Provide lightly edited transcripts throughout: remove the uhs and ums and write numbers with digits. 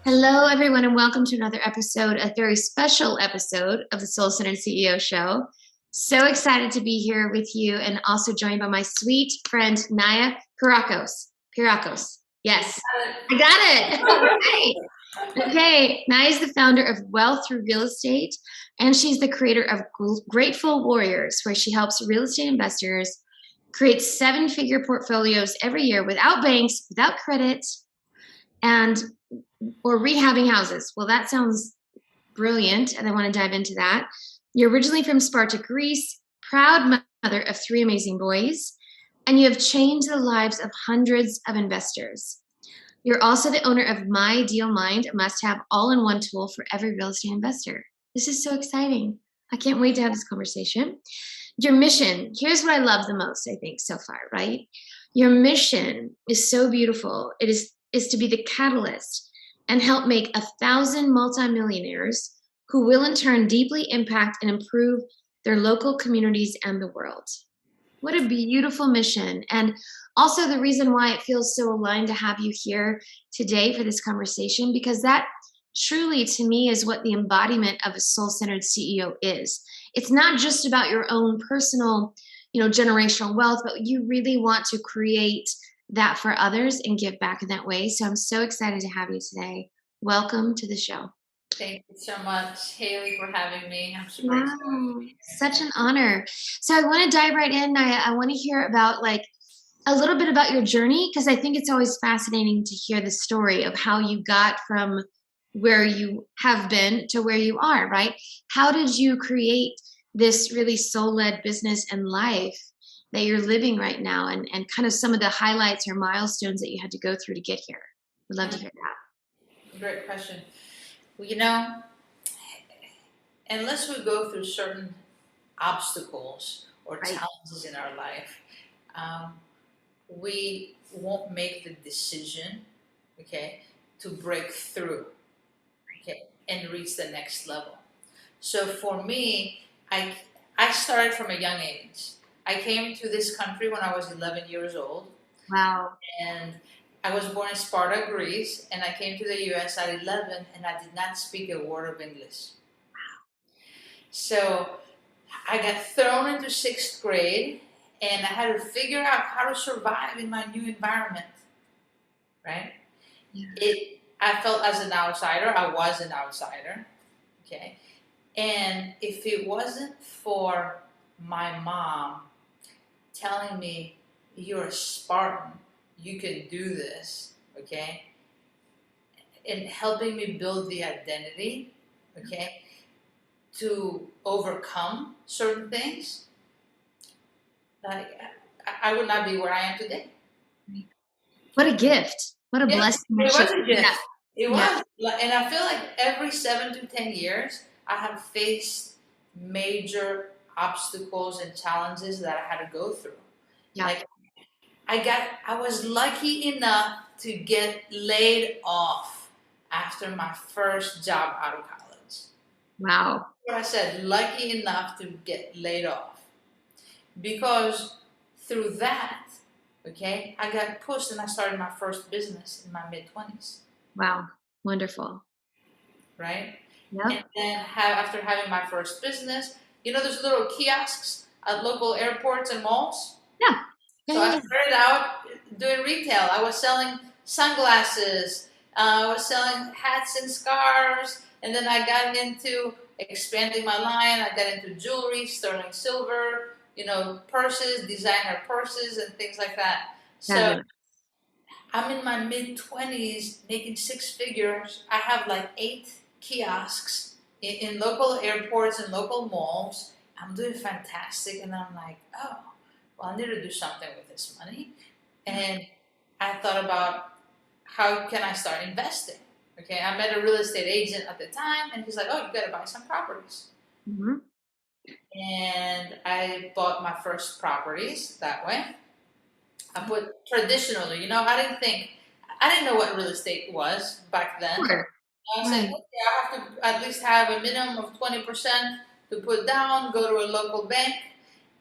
Hello, everyone, and welcome to another episode, a very special episode of the Soul Centered CEO Show. So excited to be here with you and also joined by my sweet friend, Nayia Pierrakos. Pierrakos. Yes, I got it. All right. Okay, Nayia is the founder of Wealth Thru Real Estate, and she's the creator of Grateful Warriors, where she helps real estate investors create seven-figure portfolios every year without banks, without credit, and or rehabbing houses. Well, that sounds brilliant, and I want to dive into that. You're originally from Sparta, Greece, proud mother of three amazing boys, and you have changed the lives of hundreds of investors. You're also the owner of My Deal Mind, a must-have all-in-one tool for every real estate investor. This is so exciting. I can't wait to have this conversation. Your mission, here's what I love the most, I think, so far, right? Your mission is so beautiful. It is to be the catalyst and help make 1,000 multi-millionaires who will in turn deeply impact and improve their local communities and the world. What a beautiful mission. And also the reason why it feels so aligned to have you here today for this conversation, because that truly to me is what the embodiment of a soul-centered CEO is. It's not just about your own personal, generational wealth, but you really want to create that for others and give back in that way. So I'm so excited to have you today. Welcome to the show. Thank you so much, Haley, for having me. I'm super excited. Wow, such an honor. So I want to dive right in. I want to hear about a little bit about your journey, because I think it's always fascinating to hear the story of how you got from where you have been to where you are, right? How did you create this really soul-led business and life that you're living right now, and kind of some of the highlights or milestones that you had to go through to get here? We'd love to hear that. Great question. Well, unless we go through certain obstacles or challenges in our life, we won't make the decision, to break through, and reach the next level. So for me, I started from a young age. I came to this country when I was 11 years old. Wow. And I was born in Sparta, Greece, and I came to the US at 11, and I did not speak a word of English. So I got thrown into sixth grade, and I had to figure out how to survive in my new environment, right? Yeah. I felt as an outsider. I was an outsider, and if it wasn't for my mom telling me, you're a Spartan, you can do this, and helping me build the identity, to overcome certain things, I would not be where I am today. What a gift. What a blessing. It was a gift. Yeah. It was. And I feel like every 7 to 10 years, I have faced major obstacles and challenges that I had to go through. Yeah. Like, I was lucky enough to get laid off after my first job out of college. Wow. What I said, lucky enough to get laid off. Because through that, I got pushed and I started my first business in my mid-20s. Wow. Wonderful. Right? Yep. And then after having my first business, those little kiosks at local airports and malls? Yeah. So I started out doing retail. I was selling sunglasses. I was selling hats and scarves. And then I got into expanding my line. I got into jewelry, sterling silver, purses, designer purses, and things like that. So I'm in my mid-20s making six figures. I have like 8 kiosks in local airports and local malls. I'm doing fantastic. And I'm like, oh, well, I need to do something with this money. And I thought about, how can I start investing? I met a real estate agent at the time, and he's like, oh, you got to buy some properties. Mm-hmm. And I bought my first properties that way. I put traditionally, I didn't know what real estate was back then. Sure. I said, I have to at least have a minimum of 20% to put down, go to a local bank,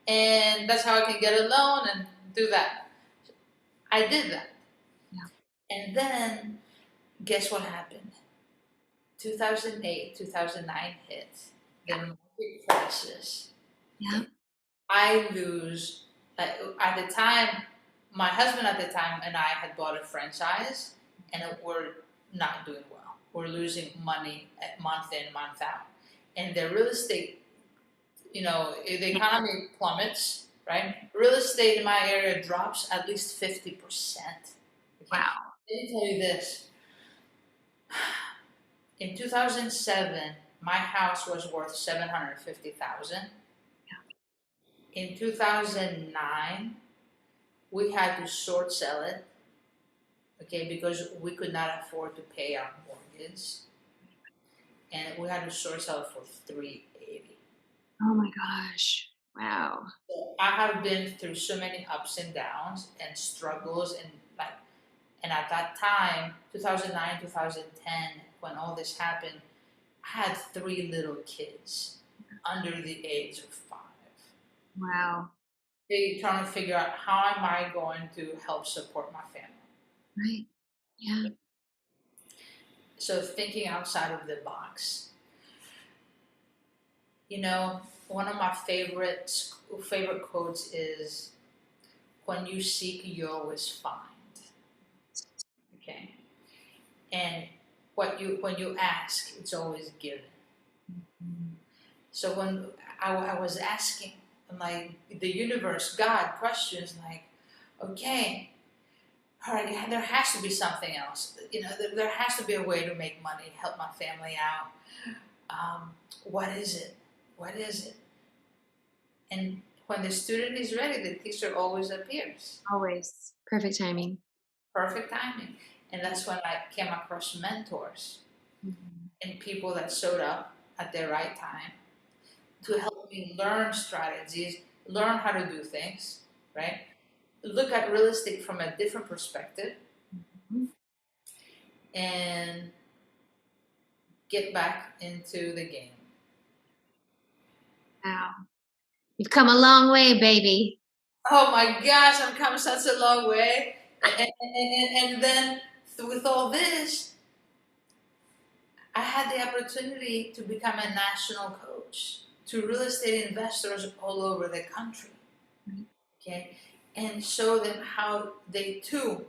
and that's how I can get a loan and do that. I did that. Yeah. And then, guess what happened? 2008, 2009 hit, the market crashes. Yeah. I lose, like, at the time, my husband at the time and I had bought a franchise, and we're not doing well. We're losing money at month in, month out. And the real estate, the economy plummets, right? Real estate in my area drops at least 50%. Okay? Wow. Let me tell you this. In 2007, my house was worth 750,000. In 2009, we had to short sell it, okay, because we could not afford to pay our mortgage, and we had to short sell it for 380. Oh my gosh. Wow. So I have been through so many ups and downs and struggles, and at that time, 2009, 2010, when all this happened, I had 3 little kids under the age of 5. Wow. They trying to figure out, how am I going to help support my family? Right. Yeah. So thinking outside of the box. One of my favorite quotes is, "When you seek, you always find." Okay, and when you ask, it's always given. So when I was asking, like, the universe, God, questions like, okay, all right, there has to be something else. There has to be a way to make money, help my family out. What is it? What is it? And when the student is ready, the teacher always appears. Always. Perfect timing. Perfect timing. And that's when I came across mentors and people that showed up at the right time to help me learn strategies, learn how to do things, right? Look at real estate from a different perspective, and get back into the game. Wow. You've come a long way, baby. Oh my gosh, I've come such a long way. And then with all this, I had the opportunity to become a national coach to real estate investors all over the country. Okay, and show them how they too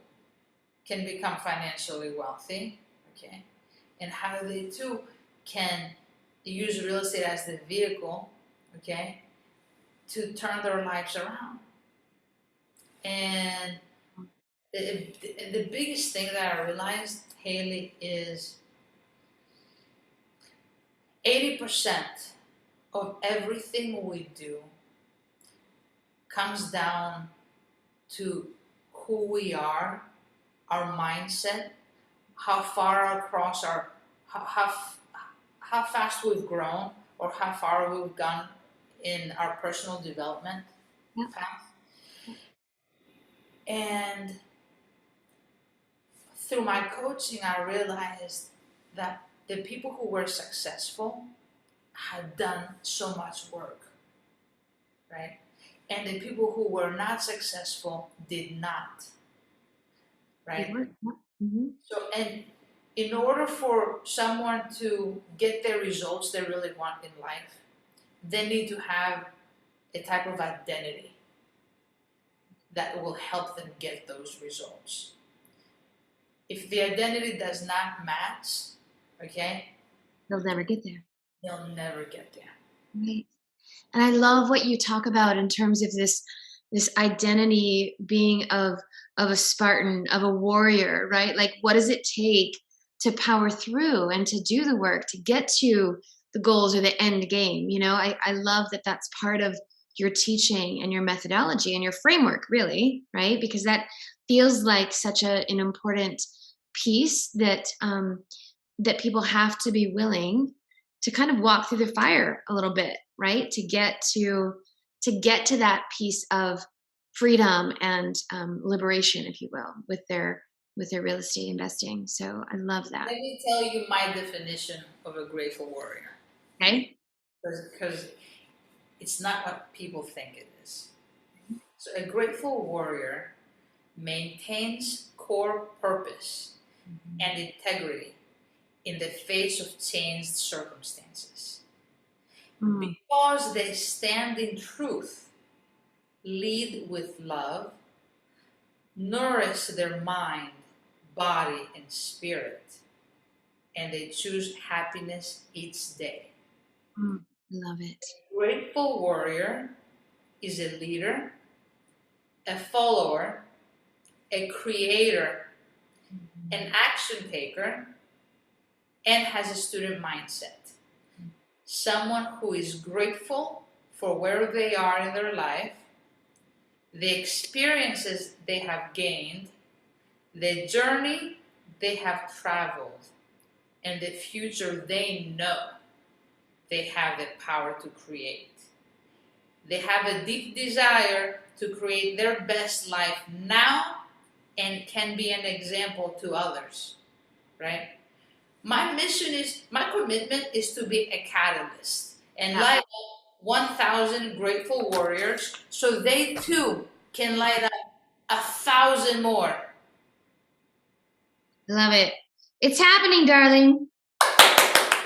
can become financially wealthy. Okay, and how they too can use real estate as the vehicle, okay, to turn their lives around. And the biggest thing that I realized, Haley, is 80% of everything we do comes down to who we are, our mindset, how far across how fast we've grown, or how far we've gone in our personal development path. And through my coaching, I realized that the people who were successful had done so much work, right? And the people who were not successful did not, right? So, and in order for someone to get the results they really want in life, they need to have a type of identity that will help them get those results. If the identity does not match, okay, They'll never get there. they'll never get there. Right. And I love what you talk about in terms of this identity being of a Spartan, of a warrior, right? Like, what does it take to power through and to do the work to get to the goals or the end game? I love that that's part of your teaching and your methodology and your framework, really, right? Because that feels like such an important piece that that people have to be willing to kind of walk through the fire a little bit, right? To get to that piece of freedom and liberation, if you will, with their real estate investing. So I love that. Let me tell you my definition of a grateful warrior. Okay. Because it's not what people think it is. So a grateful warrior maintains core purpose and integrity in the face of changed circumstances. Mm. Because they stand in truth, lead with love, nourish their mind, body, and spirit, and they choose happiness each day. Mm. Love it. Grateful warrior is a leader, a follower, a creator, an action taker, and has a student mindset. Someone who is grateful for where they are in their life, the experiences they have gained, the journey they have traveled, and the future they know they have the power to create. They have a deep desire to create their best life now and can be an example to others, right? My commitment is to be a catalyst and light up 1,000 grateful warriors so they too can light up 1,000 more. Love it. It's happening, darling.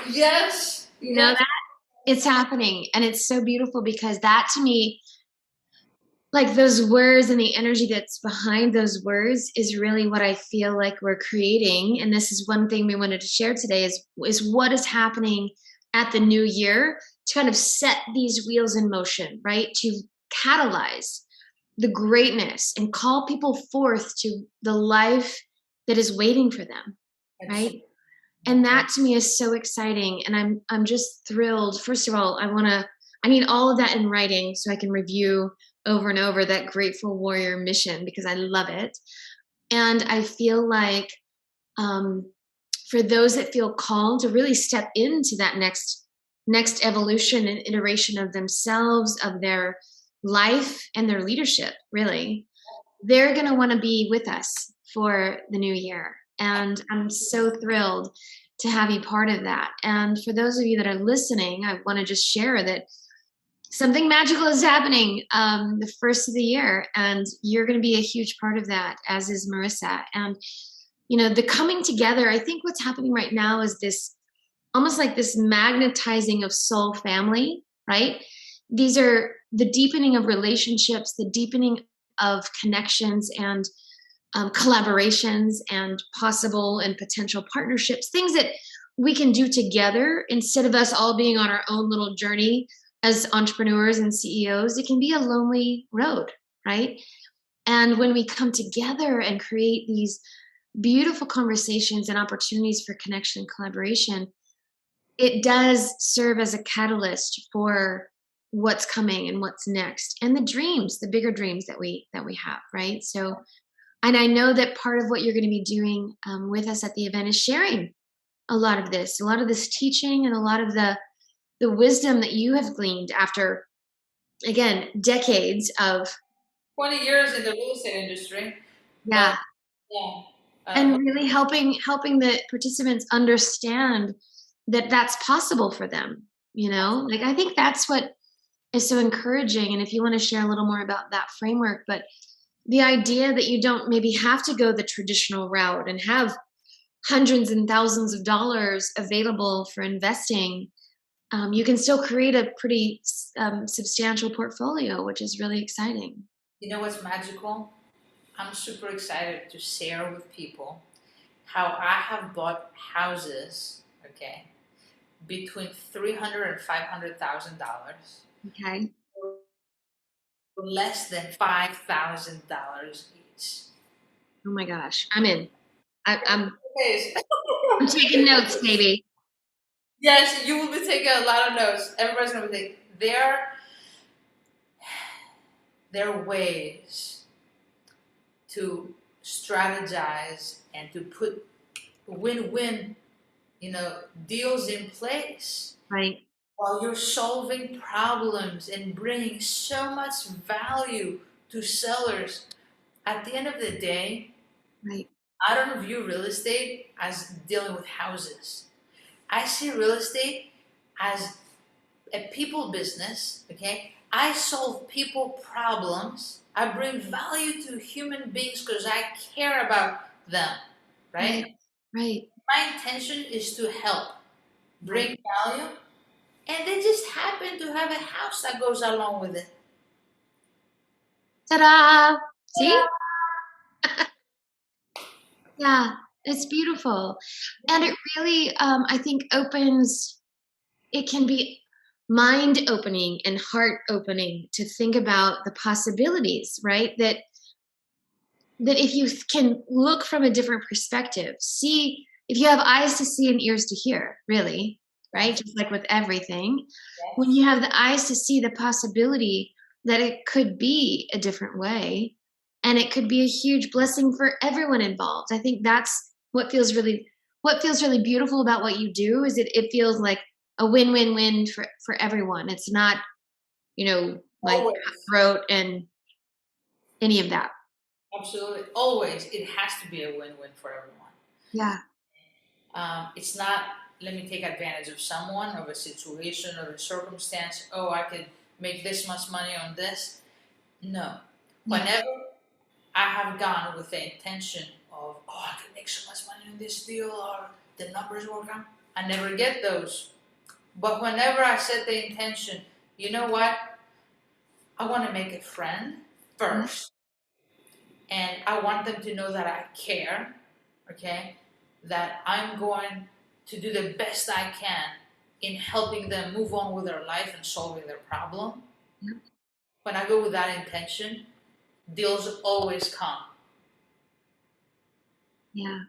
Yes. You know that? It's happening. And it's so beautiful because that to me, like those words and the energy that's behind those words is really what I feel like we're creating. And this is one thing we wanted to share today is what is happening at the new year to kind of set these wheels in motion, right? To catalyze the greatness and call people forth to the life that is waiting for them, right? And that to me is so exciting. And I'm just thrilled. First of all, I need all of that in writing so I can review over and over that grateful warrior mission because I love it. And I feel like for those that feel called to really step into that next evolution and iteration of themselves, of their life and their leadership, really, they're going to want to be with us for the new year. And I'm so thrilled to have you part of that. And for those of you that are listening, I want to just share that something magical is happening the first of the year, and you're going to be a huge part of that, as is Marissa. And you know, the coming together, I think what's happening right now is this almost like this magnetizing of soul family, right? These are the deepening of relationships, the deepening of connections and collaborations and possible and potential partnerships, things that we can do together instead of us all being on our own little journey as entrepreneurs and CEOs. It can be a lonely road, right? And when we come together and create these beautiful conversations and opportunities for connection and collaboration, it does serve as a catalyst for what's coming and what's next and the dreams, the bigger dreams that we have, right? So, and I know that part of what you're going to be doing with us at the event is sharing a lot of this teaching and a lot of the wisdom that you have gleaned after, again, decades of 20 years in the real estate industry. yeah, Yeah. and really helping the participants understand that that's possible for them. You know, like I think that's what is so encouraging. And if you want to share a little more about that framework, but the idea that you don't maybe have to go the traditional route and have hundreds and thousands of dollars available for investing, you can still create a pretty substantial portfolio, which is really exciting. You know what's magical? I'm super excited to share with people how I have bought houses, okay, between $300,000 and $500,000 Okay. for less than $5,000 each. Oh my gosh, I'm in. I'm Yes. I'm taking notes, baby. Yes, you will be taking a lot of notes. Everybody's gonna be taking. There are ways to strategize and to put win-win, deals in place Right. while you're solving problems and bringing so much value to sellers. At the end of the day, Right. I don't view real estate as dealing with houses. I see real estate as a people business, okay? I solve people problems. I bring value to human beings because I care about them, right? Right. My intention is to help, bring value, and they just happen to have a house that goes along with it. Ta-da! See? Yeah, it's beautiful. And it really, I think it can be mind opening and heart opening to think about the possibilities, right? That if you can look from a different perspective, see, if you have eyes to see and ears to hear, really, right? Just like with everything, when you have the eyes to see the possibility that it could be a different way and it could be a huge blessing for everyone involved. I think that's what feels really beautiful about what you do is it feels like a win-win-win for everyone. It's not, like Always. cutthroat and any of that. Absolutely. Always. It has to be a win-win for everyone. Yeah. It's not, let me take advantage of someone, of a situation, of a circumstance. Oh, I could make this much money on this. No. Whenever I have gone with the intention of, oh, I can make so much money on this deal or the numbers work out, I never get those. But whenever I set the intention, you know what? I want to make a friend first. And I want them to know that I care, okay? That I'm going to do the best I can in helping them move on with their life and solving their problem. Yep. When I go with that intention, deals always come. Yeah.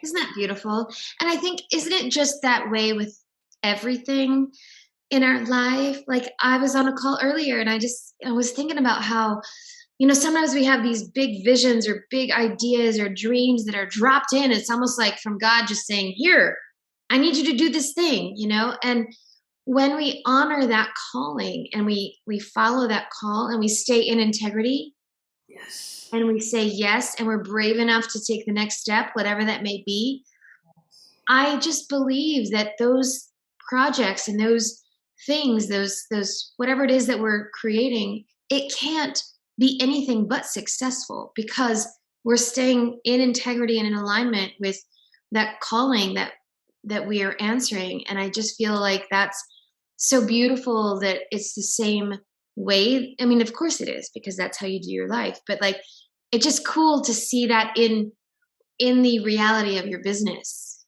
Isn't that beautiful? And I think, isn't it just that way with everything in our life? Like I was on a call earlier and I was thinking about how, sometimes we have these big visions or big ideas or dreams that are dropped in. It's almost like from God just saying, here, I need you to do this thing, and when we honor that calling and we follow that call and we stay in integrity, Yes. and we say yes, and we're brave enough to take the next step, whatever that may be, I just believe that those projects and those things, those whatever it is that we're creating, it can't be anything but successful because we're staying in integrity and in alignment with that calling that we are answering. And I just feel like that's so beautiful that it's the same way. I mean, of course it is, because that's how you do your life, but like it's just cool to see that in the reality of your business,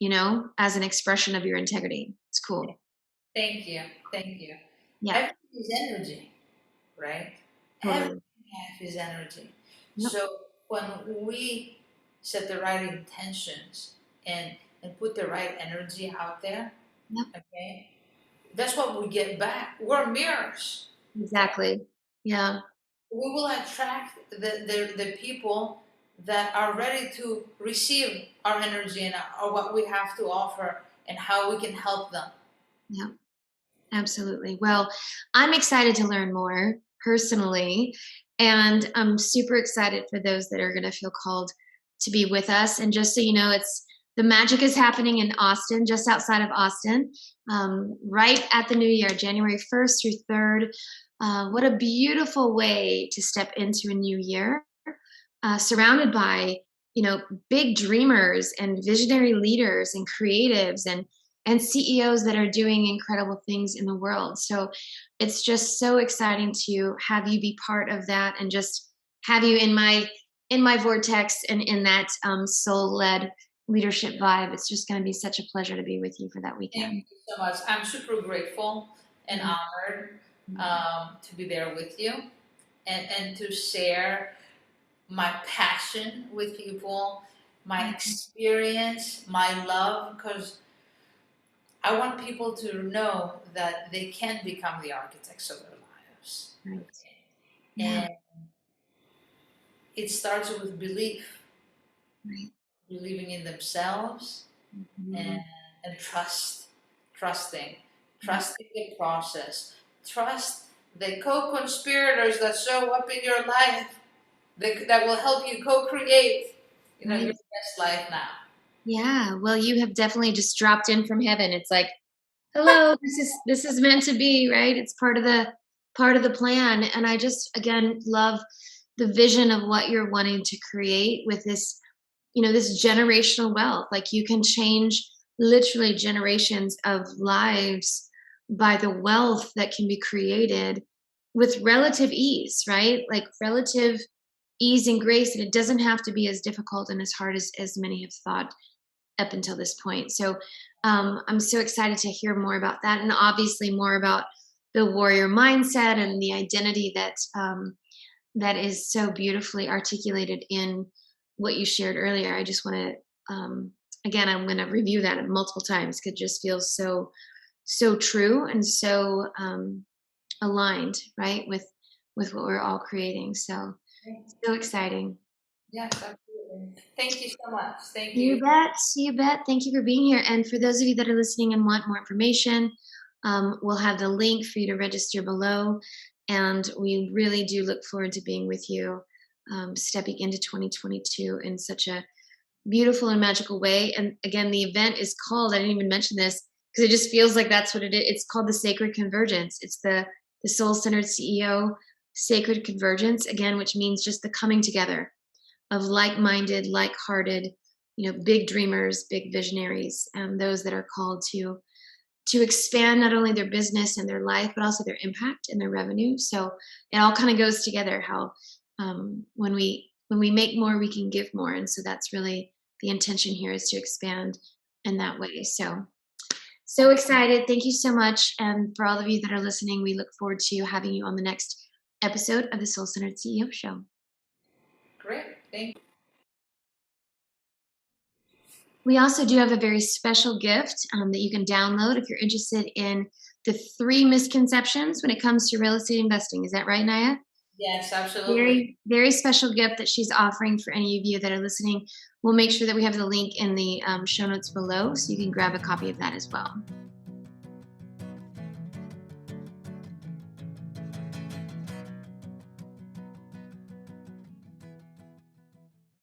as an expression of your integrity. It's cool. Thank you. Thank you. Yeah. Everything is energy, right? Totally. Everything is energy. Yep. So when we set the right intentions and put the right energy out there, Yep. okay, that's what we get back. We're mirrors. Exactly. Yeah. We will attract the people that are ready to receive our energy and what we have to offer and how we can help them. Yeah. Absolutely. Well, I'm excited to learn more personally, and I'm super excited for those that are going to feel called to be with us. And just so you know, it's the magic is happening in Austin, just outside of Austin, right at the new year, January 1st through 3rd. What a beautiful way to step into a new year, surrounded by big dreamers and visionary leaders and creatives and CEOs that are doing incredible things in the world. So it's just so exciting to have you be part of that and just have you in my vortex and in that soul-led leadership vibe. It's just going to be such a pleasure to be with you for that weekend. Thank you so much. I'm super grateful and honored to be there with you and to share my passion with people, my experience, my love, because I want people to know that they can become the architects of their lives. Right. And it starts with belief, Right. believing in themselves and trusting the process, trust the co-conspirators that show up in your life that will help you co-create, your best life now. Yeah, well, you have definitely just dropped in from heaven. It's like, hello, this is meant to be, right? It's part of the plan. And I just again love the vision of what you're wanting to create with this, this generational wealth. Like you can change literally generations of lives by the wealth that can be created with relative ease, right? Like relative ease and grace, and it doesn't have to be as difficult and as hard as many have thought up until this point. So I'm so excited to hear more about that, and obviously more about the warrior mindset and the identity that that is so beautifully articulated in what you shared earlier. I just want to, again, I'm going to review that multiple times because it just feels so true and so aligned, right, with what we're all creating. So exciting. Yes, absolutely. Thank you so much. Thank You you. bet. You bet. Thank you for being here. And for those of you that are listening and want more information, we'll have the link for you to register below. And we really do look forward to being with you, stepping into 2022 in such a beautiful and magical way. And again, the event is called, I didn't even mention this because it just feels like that's what it is. It's called the Sacred Convergence. It's the Soul Centered CEO Sacred Convergence, again, which means just the coming together of like-minded, like-hearted, big dreamers, big visionaries, and those that are called to expand not only their business and their life, but also their impact and their revenue. So it all kind of goes together. How when we make more, we can give more, and so that's really the intention here, is to expand in that way. So excited! Thank you so much, and for all of you that are listening, we look forward to having you on the next episode of the Soul Centered CEO Show. Great. Thank you. We also do have a very special gift that you can download if you're interested in the 3 misconceptions when it comes to real estate investing. Is that right, Nayia? Yes, absolutely. Very, very special gift that she's offering for any of you that are listening. We'll make sure that we have the link in the show notes below so you can grab a copy of that as well.